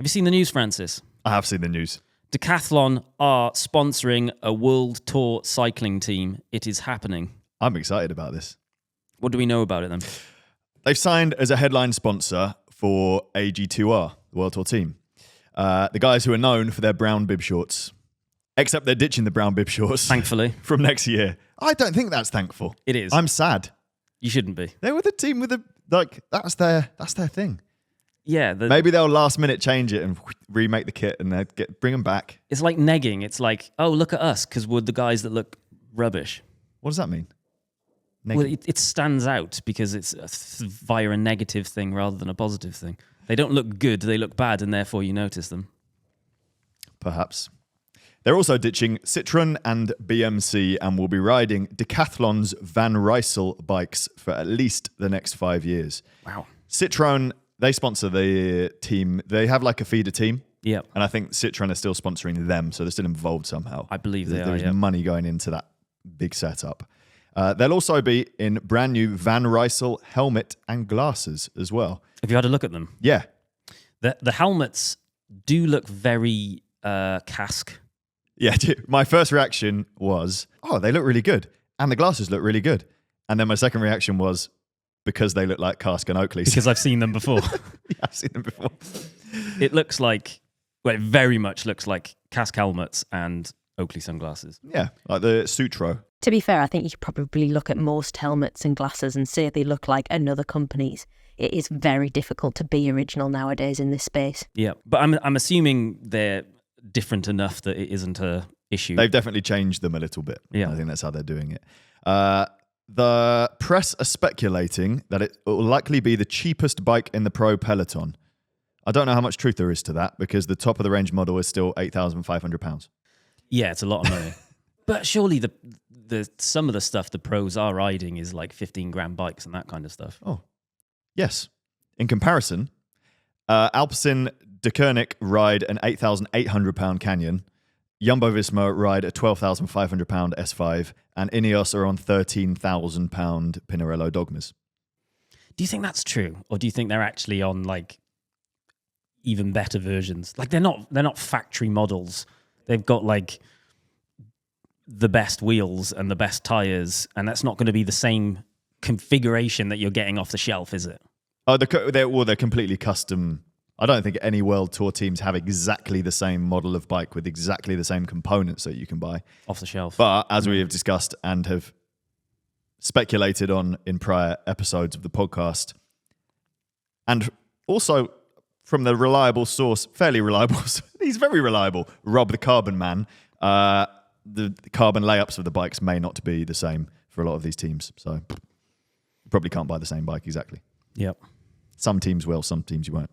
Have you seen the news, Francis? I have seen the news. Decathlon are sponsoring a World Tour cycling team. It is happening. I'm excited about this. What do we know about it then? They've signed as a headline sponsor for AG2R, the World Tour team. The guys who are known for their brown bib shorts. Except they're ditching the brown bib shorts. Thankfully. From next year. I don't think that's thankful. It is. I'm sad. You shouldn't be. They were the team with that's their thing. Yeah. Maybe they'll last minute change it and remake the kit and bring them back. It's like negging. It's like, oh, look at us because we're the guys that look rubbish. What does that mean? Well, it stands out because it's via a negative thing rather than a positive thing. They don't look good, they look bad, and therefore you notice them. Perhaps. They're also ditching Citroën and BMC and will be riding Decathlon's Van Rysel bikes for at least the next 5 years. Wow. Citroën, they sponsor the team. They have like a feeder team. Yeah. And I think Citroën are still sponsoring them, so they're still involved somehow. I believe they are, There's money going into that big setup. They'll also be in brand new Van Rysel helmet and glasses as well. Have you had a look at them? Yeah. The helmets do look very cask. Yeah, my first reaction was, oh, they look really good. And the glasses look really good. And then my second reaction was, because they look like Cask and Oakley's. Because I've seen them before. Yeah, I've seen them before. It looks like, well, it very much looks like Cask helmets and Oakley sunglasses. Yeah, like the Sutro. To be fair, I think you could probably look at most helmets and glasses and say they look like another company's. It is very difficult to be original nowadays in this space. Yeah, but I'm assuming they're different enough that it isn't a issue. They've definitely changed them a little bit. Yeah. I think that's how they're doing it. The press are speculating that it will likely be the cheapest bike in the pro peloton. I don't know how much truth there is to that because the top of the range model is still £8,500. Yeah, it's a lot of money. But surely the some of the stuff the pros are riding is like 15 grand bikes and that kind of stuff. Oh, yes. In comparison, Alpecin Deceuninck ride an £8,800 Canyon, Jumbo-Visma ride a £12,500 S5, and Ineos are on £13,000 Pinarello Dogmas. Do you think that's true, or do you think they're actually on like even better versions? Like they're not factory models. They've got like the best wheels and the best tires, and that's not going to be the same configuration that you're getting off the shelf, is it? Oh, they're completely custom. I don't think any World Tour teams have exactly the same model of bike with exactly the same components that you can buy Off the shelf. But as we have discussed and have speculated on in prior episodes of the podcast, and also from the reliable source, fairly reliable, he's very reliable, Rob the Carbon Man, the carbon layups of the bikes may not be the same for a lot of these teams. So you probably can't buy the same bike exactly. Yep. Some teams will, some teams you won't.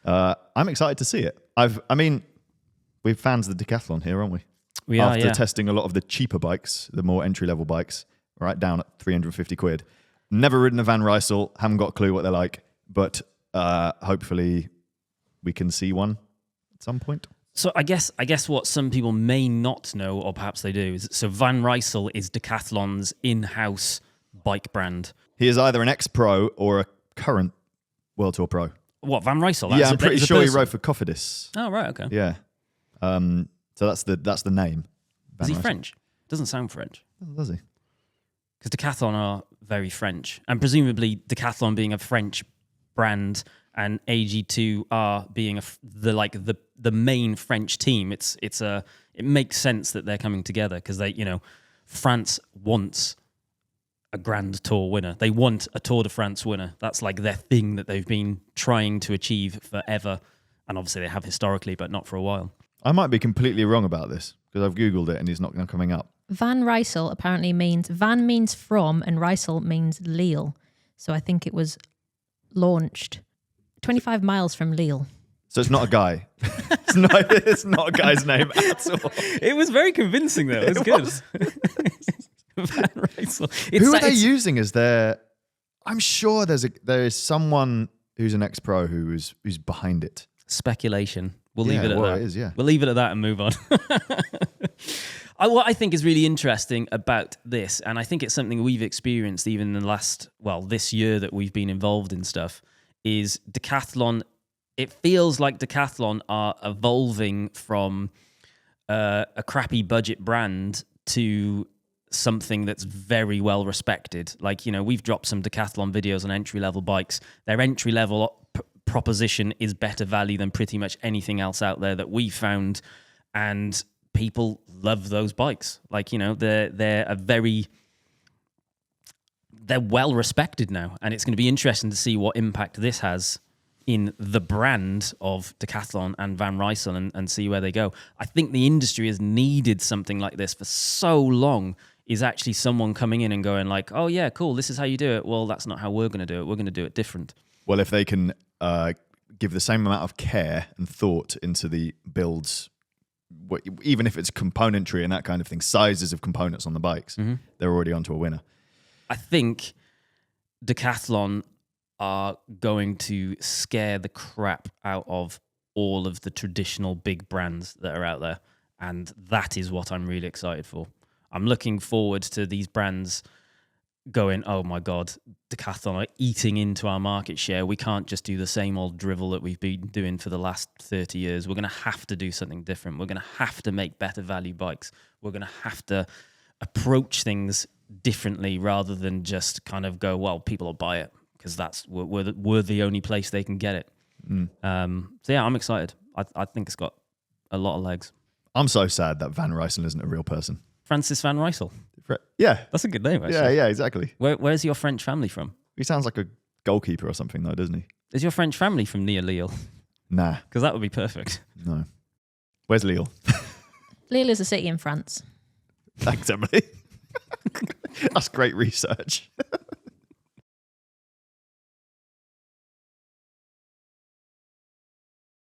I'm excited to see it. We're fans of the Decathlon here, aren't we? We are, After testing a lot of the cheaper bikes, the more entry-level bikes, right down at 350 quid. Never ridden a Van Rysel, haven't got a clue what they're like, but hopefully we can see one at some point. So I guess what some people may not know, or perhaps they do, is so Van Rysel is Decathlon's in-house bike brand. He is either an ex-pro or a current World Tour pro. What, Van Rysel? Yeah, I'm pretty sure he rode for Cofidis. Oh, right, okay. Yeah. So that's the name. Is he French? Doesn't sound French. Does he? Because Decathlon are very French. And presumably Decathlon being a French brand and AG2R being the main French team, it makes sense that they're coming together because France wants a Grand Tour winner. They want a Tour de France winner. That's like their thing that they've been trying to achieve forever. And obviously they have historically, but not for a while. I might be completely wrong about this because I've Googled it and it's not coming up. Van Rysel apparently means, Van means from and Rysel means Lille. So I think it was launched 25 miles from Lille. So it's not a guy. It's not a guy's name at all. It was very convincing though. It was good. Van Rysel. Who are they using as their... I'm sure there is someone who's an ex-pro who's behind it. Speculation. We'll leave it at that. It is, yeah. We'll leave it at that and move on. What I think is really interesting about this, and I think it's something we've experienced even in the this year that we've been involved in stuff, is Decathlon it feels like Decathlon are evolving from a crappy budget brand to something that's very well respected. Like, we've dropped some Decathlon videos on entry-level bikes. Their entry-level proposition is better value than pretty much anything else out there that we found, and people love those bikes. Like, they're well respected now, and it's going to be interesting to see what impact this has in the brand of Decathlon and Van Rysel and see where they go. I think the industry has needed something like this for so long, is actually someone coming in and going like, oh yeah, cool, this is how you do it. Well, that's not how we're going to do it. We're going to do it different. Well, if they can give the same amount of care and thought into the builds, even if it's componentry and that kind of thing, sizes of components on the bikes, they're already onto a winner. I think Decathlon are going to scare the crap out of all of the traditional big brands that are out there. And that is what I'm really excited for. I'm looking forward to these brands going, oh my God, Decathlon are eating into our market share. We can't just do the same old drivel that we've been doing for the last 30 years. We're going to have to do something different. We're going to have to make better value bikes. We're going to have to approach things differently rather than just kind of go, well, people will buy it because we're the only place they can get it. So yeah, I'm excited. I think it's got a lot of legs. I'm so sad that Van Rysel isn't a real person. Francis Van Rysel. Yeah. That's a good name, actually. Yeah, exactly. Where's your French family from? He sounds like a goalkeeper or something, though, doesn't he? Is your French family from near Lille? Nah. Because that would be perfect. No. Where's Lille? Lille is a city in France. Thanks, Emily. That's great research.